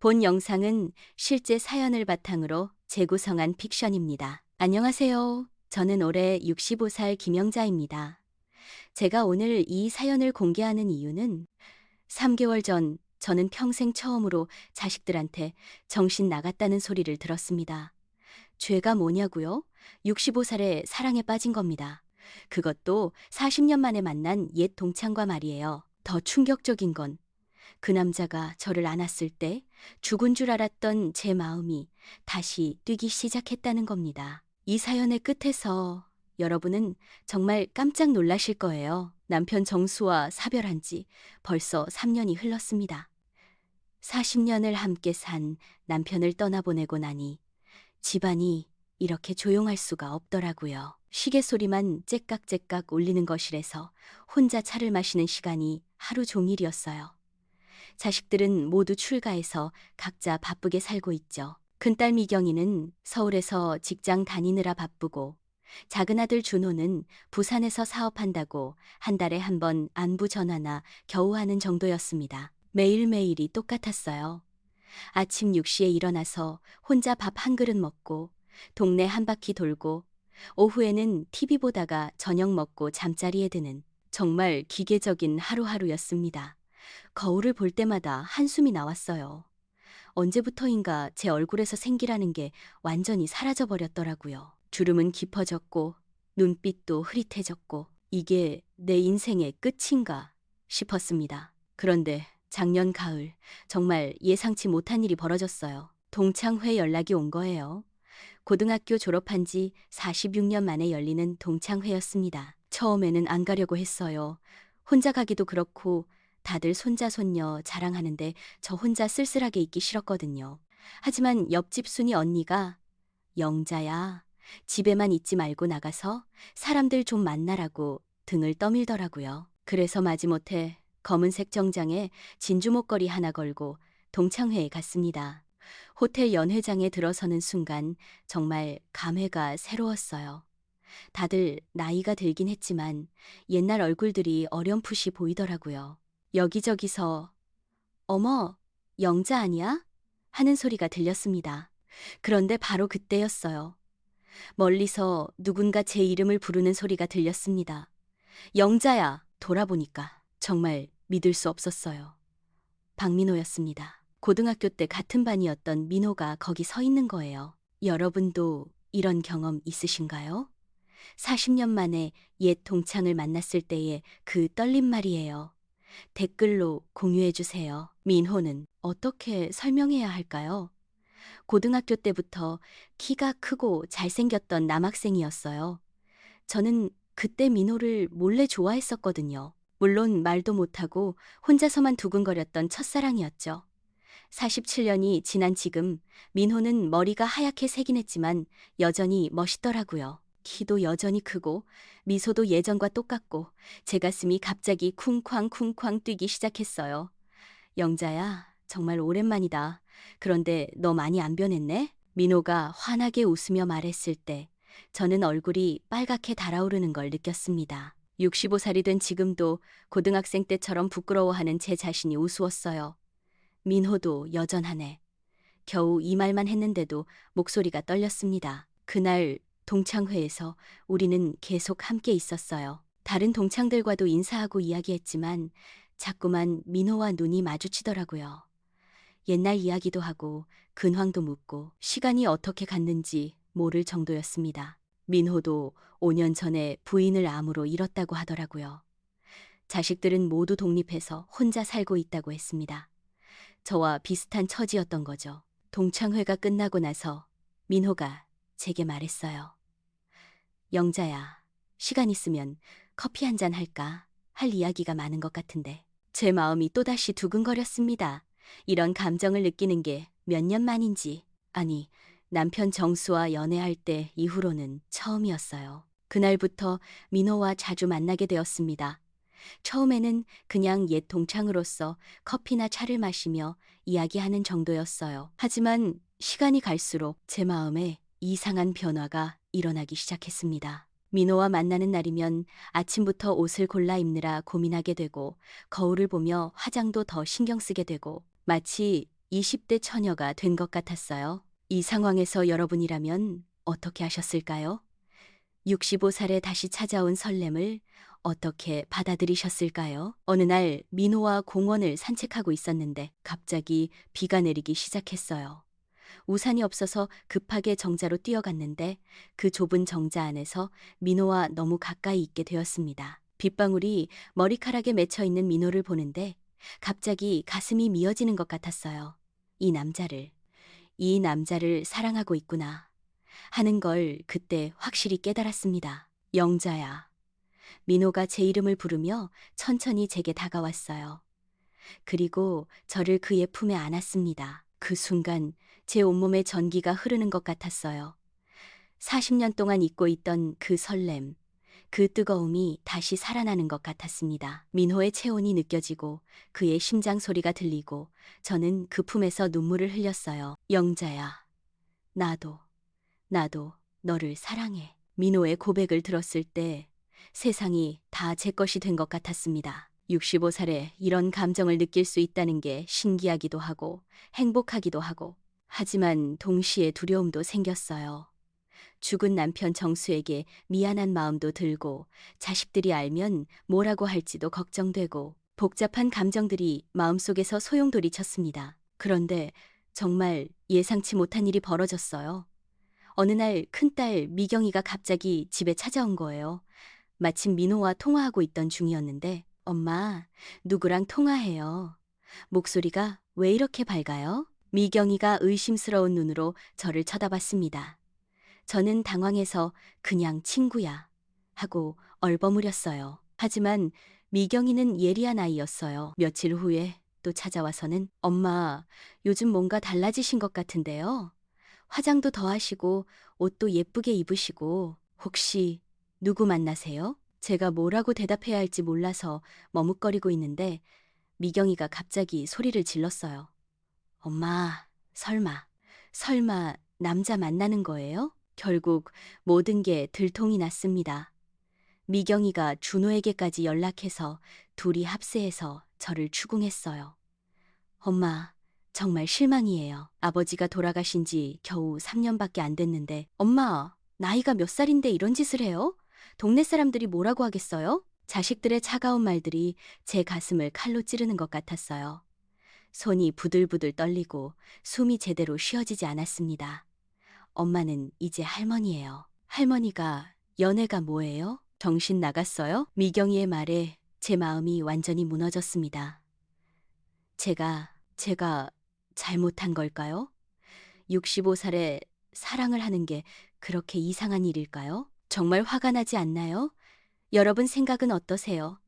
본 영상은 실제 사연을 바탕으로 재구성한 픽션입니다. 안녕하세요. 저는 올해 65살 김영자입니다. 제가 오늘 이 사연을 공개하는 이유는 3개월 전 저는 평생 처음으로 자식들한테 정신 나갔다는 소리를 들었습니다. 죄가 뭐냐고요? 65살에 사랑에 빠진 겁니다. 그것도 40년 만에 만난 옛 동창과 말이에요. 더 충격적인 건 그 남자가 저를 안았을 때 죽은 줄 알았던 제 마음이 다시 뛰기 시작했다는 겁니다. 이 사연의 끝에서 여러분은 정말 깜짝 놀라실 거예요. 남편 정수와 사별한 지 벌써 3년이 흘렀습니다. 40년을 함께 산 남편을 떠나보내고 나니 집안이 이렇게 조용할 수가 없더라고요. 시계 소리만 째깍째깍 울리는 거실에서 혼자 차를 마시는 시간이 하루 종일이었어요. 자식들은 모두 출가해서 각자 바쁘게 살고 있죠. 큰딸 미경이는 서울에서 직장 다니느라 바쁘고, 작은 아들 준호는 부산에서 사업한다고 한 달에 한 번 안부 전화나 겨우 하는 정도였습니다. 매일매일이 똑같았어요. 아침 6시에 일어나서 혼자 밥 한 그릇 먹고, 동네 한 바퀴 돌고, 오후에는 TV 보다가 저녁 먹고 잠자리에 드는 정말 기계적인 하루하루였습니다. 거울을 볼 때마다 한숨이 나왔어요. 언제부터인가 제 얼굴에서 생기라는 게 완전히 사라져 버렸더라고요. 주름은 깊어졌고 눈빛도 흐릿해졌고 이게 내 인생의 끝인가 싶었습니다. 그런데 작년 가을 정말 예상치 못한 일이 벌어졌어요. 동창회 연락이 온 거예요. 고등학교 졸업한 지 46년 만에 열리는 동창회였습니다. 처음에는 안 가려고 했어요. 혼자 가기도 그렇고 다들 손자 손녀 자랑하는데 저 혼자 쓸쓸하게 있기 싫었거든요. 하지만 옆집 순이 언니가 영자야, 집에만 있지 말고 나가서 사람들 좀 만나라고 등을 떠밀더라고요. 그래서 마지못해 검은색 정장에 진주 목걸이 하나 걸고 동창회에 갔습니다. 호텔 연회장에 들어서는 순간 정말 감회가 새로웠어요. 다들 나이가 들긴 했지만 옛날 얼굴들이 어렴풋이 보이더라고요. 여기저기서 어머, 영자 아니야? 하는 소리가 들렸습니다. 그런데 바로 그때였어요. 멀리서 누군가 제 이름을 부르는 소리가 들렸습니다. 영자야! 돌아보니까 정말 믿을 수 없었어요. 박민호였습니다. 고등학교 때 같은 반이었던 민호가 거기 서 있는 거예요. 여러분도 이런 경험 있으신가요? 40년 만에 옛 동창을 만났을 때의 그 떨림 말이에요. 댓글로 공유해주세요. 민호는 어떻게 설명해야 할까요? 고등학교 때부터 키가 크고 잘생겼던 남학생이었어요. 저는 그때 민호를 몰래 좋아했었거든요. 물론 말도 못하고 혼자서만 두근거렸던 첫사랑이었죠. 47년이 지난 지금 민호는 머리가 하얗게 새긴 했지만 여전히 멋있더라고요. 키도 여전히 크고 미소도 예전과 똑같고 제 가슴이 갑자기 쿵쾅쿵쾅 뛰기 시작했어요. 영자야, 정말 오랜만이다. 그런데 너 많이 안 변했네? 민호가 환하게 웃으며 말했을 때 저는 얼굴이 빨갛게 달아오르는 걸 느꼈습니다. 65살이 된 지금도 고등학생 때처럼 부끄러워하는 제 자신이 우스웠어요. 민호도 여전하네. 겨우 이 말만 했는데도 목소리가 떨렸습니다. 그날 동창회에서 우리는 계속 함께 있었어요. 다른 동창들과도 인사하고 이야기했지만 자꾸만 민호와 눈이 마주치더라고요. 옛날 이야기도 하고 근황도 묻고 시간이 어떻게 갔는지 모를 정도였습니다. 민호도 5년 전에 부인을 암으로 잃었다고 하더라고요. 자식들은 모두 독립해서 혼자 살고 있다고 했습니다. 저와 비슷한 처지였던 거죠. 동창회가 끝나고 나서 민호가 제게 말했어요. 영자야, 시간 있으면 커피 한 잔 할까? 할 이야기가 많은 것 같은데. 제 마음이 또다시 두근거렸습니다. 이런 감정을 느끼는 게 몇 년 만인지, 아니, 남편 정수와 연애할 때 이후로는 처음이었어요. 그날부터 민호와 자주 만나게 되었습니다. 처음에는 그냥 옛 동창으로서 커피나 차를 마시며 이야기하는 정도였어요. 하지만 시간이 갈수록 제 마음에 이상한 변화가 일어나기 시작했습니다. 민호와 만나는 날이면 아침부터 옷을 골라 입느라 고민하게 되고 거울을 보며 화장도 더 신경 쓰게 되고 마치 20대 처녀가 된 것 같았어요. 이 상황에서 여러분이라면 어떻게 하셨을까요? 65살에 다시 찾아온 설렘을 어떻게 받아들이셨을까요? 어느 날 민호와 공원을 산책하고 있었는데 갑자기 비가 내리기 시작했어요. 우산이 없어서 급하게 정자로 뛰어갔는데 그 좁은 정자 안에서 민호와 너무 가까이 있게 되었습니다. 빗방울이 머리카락에 맺혀 있는 민호를 보는데 갑자기 가슴이 미어지는 것 같았어요. 이 남자를, 이 남자를 사랑하고 있구나 하는 걸 그때 확실히 깨달았습니다. 영자야. 민호가 제 이름을 부르며 천천히 제게 다가왔어요. 그리고 저를 그의 품에 안았습니다. 그 순간 제 온몸에 전기가 흐르는 것 같았어요. 40년 동안 잊고 있던 그 설렘, 그 뜨거움이 다시 살아나는 것 같았습니다. 민호의 체온이 느껴지고 그의 심장 소리가 들리고 저는 그 품에서 눈물을 흘렸어요. 영자야, 나도 너를 사랑해. 민호의 고백을 들었을 때 세상이 다 제 것이 된 것 같았습니다. 65살에 이런 감정을 느낄 수 있다는 게 신기하기도 하고 행복하기도 하고 하지만 동시에 두려움도 생겼어요. 죽은 남편 정수에게 미안한 마음도 들고 자식들이 알면 뭐라고 할지도 걱정되고 복잡한 감정들이 마음속에서 소용돌이쳤습니다. 그런데 정말 예상치 못한 일이 벌어졌어요. 어느 날 큰딸 미경이가 갑자기 집에 찾아온 거예요. 마침 민호와 통화하고 있던 중이었는데 엄마, 누구랑 통화해요? 목소리가 왜 이렇게 밝아요? 미경이가 의심스러운 눈으로 저를 쳐다봤습니다. 저는 당황해서 그냥 친구야 하고 얼버무렸어요. 하지만 미경이는 예리한 아이였어요. 며칠 후에 또 찾아와서는 엄마, 요즘 뭔가 달라지신 것 같은데요. 화장도 더 하시고 옷도 예쁘게 입으시고 혹시 누구 만나세요? 제가 뭐라고 대답해야 할지 몰라서 머뭇거리고 있는데 미경이가 갑자기 소리를 질렀어요. 엄마, 설마 남자 만나는 거예요? 결국 모든 게 들통이 났습니다. 미경이가 준호에게까지 연락해서 둘이 합세해서 저를 추궁했어요. 엄마, 정말 실망이에요. 아버지가 돌아가신 지 겨우 3년밖에 안 됐는데 엄마, 나이가 몇 살인데 이런 짓을 해요? 동네 사람들이 뭐라고 하겠어요? 자식들의 차가운 말들이 제 가슴을 칼로 찌르는 것 같았어요. 손이 부들부들 떨리고 숨이 제대로 쉬어지지 않았습니다. 엄마는 이제 할머니예요. 할머니가 연애가 뭐예요? 정신 나갔어요? 미경이의 말에 제 마음이 완전히 무너졌습니다. 제가 잘못한 걸까요? 65살에 사랑을 하는 게 그렇게 이상한 일일까요? 정말 화가 나지 않나요? 여러분 생각은 어떠세요?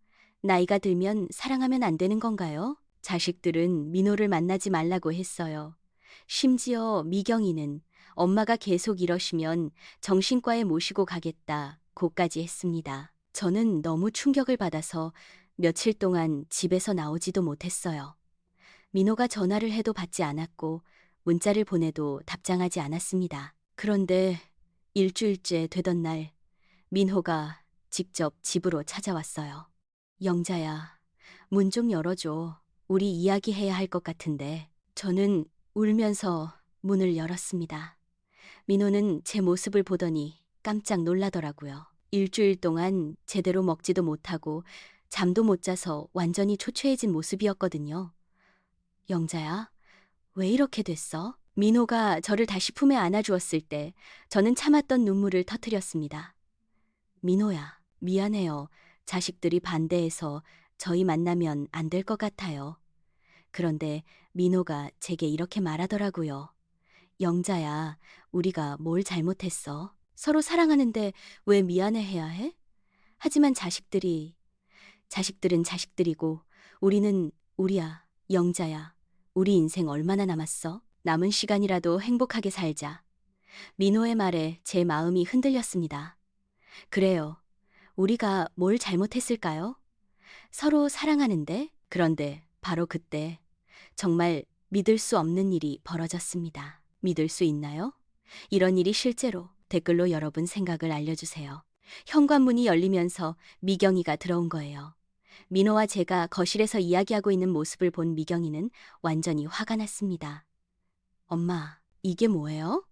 나이가 들면 사랑하면 안 되는 건가요? 자식들은 민호를 만나지 말라고 했어요. 심지어 미경이는 엄마가 계속 이러시면 정신과에 모시고 가겠다 고까지 했습니다. 저는 너무 충격을 받아서 며칠 동안 집에서 나오지도 못했어요. 민호가 전화를 해도 받지 않았고 문자를 보내도 답장하지 않았습니다. 그런데 일주일째 되던 날 민호가 직접 집으로 찾아왔어요. 영자야, 문 좀 열어줘. 우리 이야기해야 할 것 같은데. 저는 울면서 문을 열었습니다. 민호는 제 모습을 보더니 깜짝 놀라더라고요. 일주일 동안 제대로 먹지도 못하고 잠도 못 자서 완전히 초췌해진 모습이었거든요. 영자야, 왜 이렇게 됐어? 민호가 저를 다시 품에 안아주었을 때 저는 참았던 눈물을 터뜨렸습니다. 민호야, 미안해요. 자식들이 반대해서 저희 만나면 안 될 것 같아요. 그런데 민호가 제게 이렇게 말하더라고요. 영자야, 우리가 뭘 잘못했어? 서로 사랑하는데 왜 미안해해야 해? 하지만 자식들은 자식들이고 우리는 우리야, 영자야. 우리 인생 얼마나 남았어? 남은 시간이라도 행복하게 살자. 민호의 말에 제 마음이 흔들렸습니다. 그래요. 우리가 뭘 잘못했을까요? 서로 사랑하는데, 그런데 바로 그때 정말 믿을 수 없는 일이 벌어졌습니다. 믿을 수 있나요? 이런 일이 실제로 댓글로 여러분 생각을 알려주세요. 현관문이 열리면서 미경이가 들어온 거예요. 민호와 제가 거실에서 이야기하고 있는 모습을 본 미경이는 완전히 화가 났습니다. 엄마, 이게 뭐예요?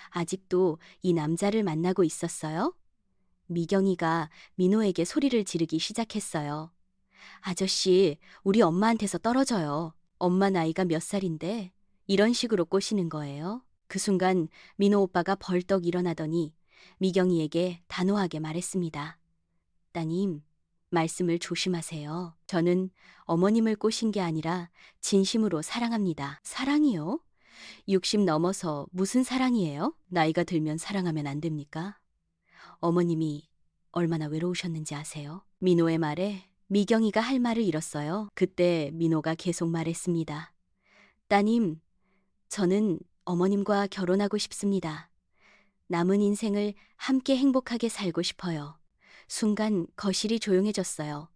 아직도 이 남자를 만나고 있었어요? 미경이가 민호에게 소리를 지르기 시작했어요. 아저씨, 우리 엄마한테서 떨어져요. 엄마 나이가 몇 살인데 이런 식으로 꼬시는 거예요? 그 순간 민호 오빠가 벌떡 일어나더니 미경이에게 단호하게 말했습니다. 따님, 말씀을 조심하세요. 저는 어머님을 꼬신 게 아니라 진심으로 사랑합니다. 사랑이요? 60 넘어서 무슨 사랑이에요? 나이가 들면 사랑하면 안 됩니까? 어머님이 얼마나 외로우셨는지 아세요? 민호의 말에 미경이가 할 말을 잃었어요. 그때 민호가 계속 말했습니다. 따님, 저는 어머님과 결혼하고 싶습니다. 남은 인생을 함께 행복하게 살고 싶어요. 순간 거실이 조용해졌어요.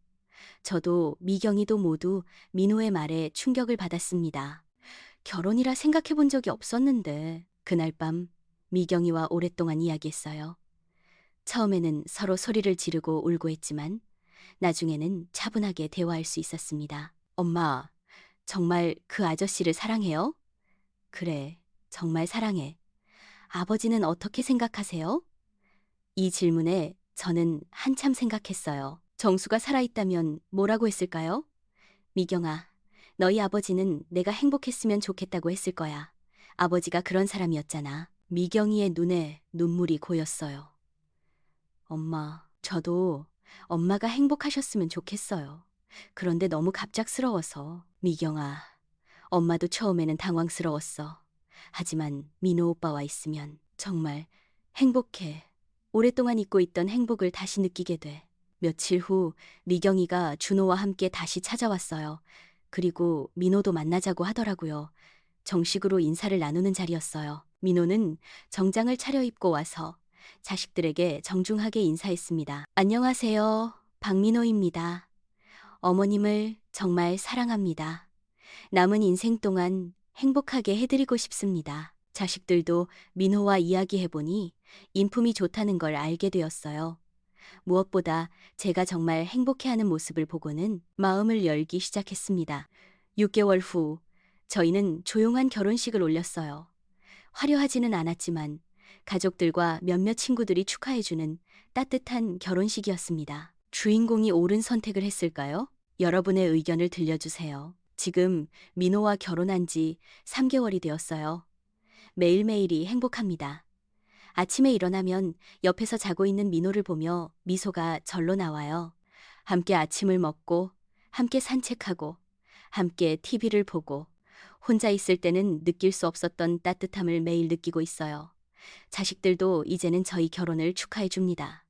저도 미경이도 모두 민호의 말에 충격을 받았습니다. 결혼이라 생각해 본 적이 없었는데 그날 밤 미경이와 오랫동안 이야기했어요. 처음에는 서로 소리를 지르고 울고 했지만 나중에는 차분하게 대화할 수 있었습니다. 엄마, 정말 그 아저씨를 사랑해요? 그래, 정말 사랑해. 아버지는 어떻게 생각하세요? 이 질문에 저는 한참 생각했어요. 정수가 살아있다면 뭐라고 했을까요? 미경아, 너희 아버지는 내가 행복했으면 좋겠다고 했을 거야. 아버지가 그런 사람이었잖아. 미경이의 눈에 눈물이 고였어요. 엄마, 저도 엄마가 행복하셨으면 좋겠어요. 그런데 너무 갑작스러워서. 미경아, 엄마도 처음에는 당황스러웠어. 하지만 민호 오빠와 있으면 정말 행복해. 오랫동안 잊고 있던 행복을 다시 느끼게 돼. 며칠 후 미경이가 준호와 함께 다시 찾아왔어요. 그리고 민호도 만나자고 하더라고요. 정식으로 인사를 나누는 자리였어요. 민호는 정장을 차려입고 와서 자식들에게 정중하게 인사했습니다. 안녕하세요. 박민호입니다. 어머님을 정말 사랑합니다. 남은 인생 동안 행복하게 해드리고 싶습니다. 자식들도 민호와 이야기해보니 인품이 좋다는 걸 알게 되었어요. 무엇보다 제가 정말 행복해하는 모습을 보고는 마음을 열기 시작했습니다. 6개월 후 저희는 조용한 결혼식을 올렸어요. 화려하지는 않았지만 가족들과 몇몇 친구들이 축하해주는 따뜻한 결혼식이었습니다. 주인공이 옳은 선택을 했을까요? 여러분의 의견을 들려주세요. 지금 민호와 결혼한 지 3개월이 되었어요. 매일매일이 행복합니다. 아침에 일어나면 옆에서 자고 있는 민호를 보며 미소가 절로 나와요. 함께 아침을 먹고, 함께 산책하고, 함께 TV를 보고, 혼자 있을 때는 느낄 수 없었던 따뜻함을 매일 느끼고 있어요. 자식들도 이제는 저희 결혼을 축하해 줍니다.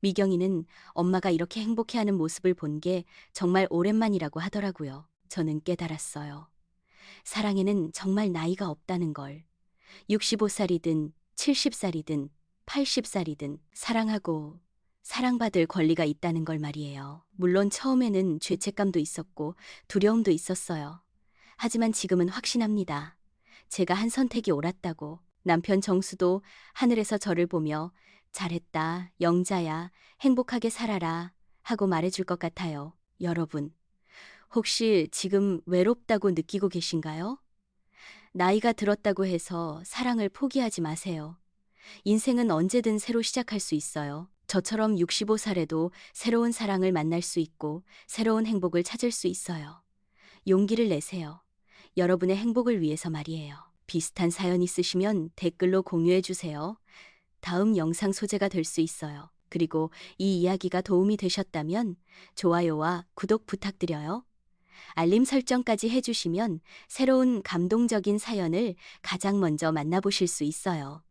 미경이는 엄마가 이렇게 행복해하는 모습을 본 게 정말 오랜만이라고 하더라고요. 저는 깨달았어요. 사랑에는 정말 나이가 없다는 걸. 65살이든 70살이든 80살이든 사랑하고 사랑받을 권리가 있다는 걸 말이에요. 물론 처음에는 죄책감도 있었고 두려움도 있었어요. 하지만 지금은 확신합니다. 제가 한 선택이 옳았다고. 남편 정수도 하늘에서 저를 보며 잘했다, 영자야, 행복하게 살아라 하고 말해줄 것 같아요. 여러분, 혹시 지금 외롭다고 느끼고 계신가요? 나이가 들었다고 해서 사랑을 포기하지 마세요. 인생은 언제든 새로 시작할 수 있어요. 저처럼 65살에도 새로운 사랑을 만날 수 있고 새로운 행복을 찾을 수 있어요. 용기를 내세요. 여러분의 행복을 위해서 말이에요. 비슷한 사연 있으시면 댓글로 공유해 주세요. 다음 영상 소재가 될 수 있어요. 그리고 이 이야기가 도움이 되셨다면 좋아요와 구독 부탁드려요. 알림 설정까지 해주시면 새로운 감동적인 사연을 가장 먼저 만나보실 수 있어요.